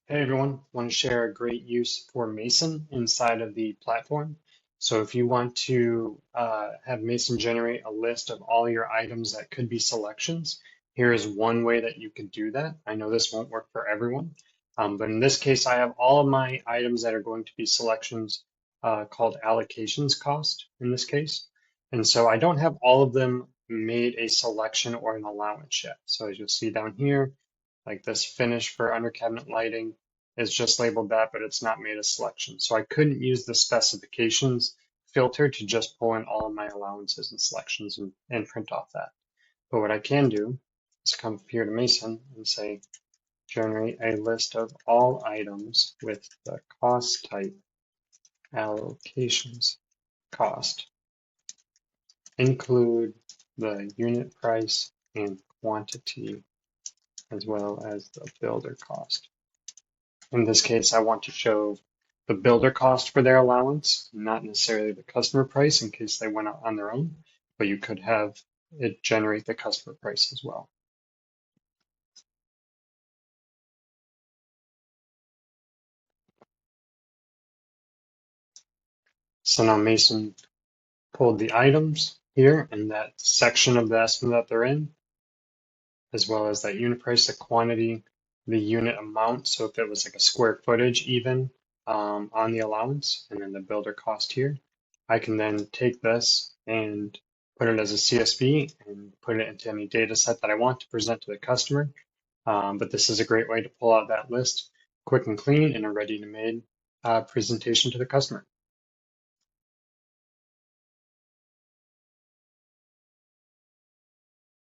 Hey everyone, want to share a great use for Mason inside of the platform. So if you want to have Mason generate a list of all your items that could be selections, here is one way that you could do that. I know this won't work for everyone, but in this case, I have all of my items that are going to be selections called allocations cost in this case. And so I don't have all of them made a selection or an allowance yet. So as you'll see down here, like this finish for under cabinet lighting is just labeled that, but it's not made a selection. So I couldn't use the specifications filter to just pull in all of my allowances and selections and print off that. But what I can do is come up here to Mason and say, generate a list of all items with the cost type allocations cost, include the unit price and quantity, as well as the builder cost. In this case, I want to show the builder cost for their allowance, not necessarily the customer price in case they went out on their own, but you could have it generate the customer price as well. So now Mason pulled the items here in that section of the estimate that they're in, as well as that unit price, the quantity, the unit amount. So if it was like a square footage even on the allowance, and then the builder cost here, I can then take this and put it as a CSV and put it into any data set that I want to present to the customer. But this is a great way to pull out that list quick and clean in a ready to made presentation to the customer.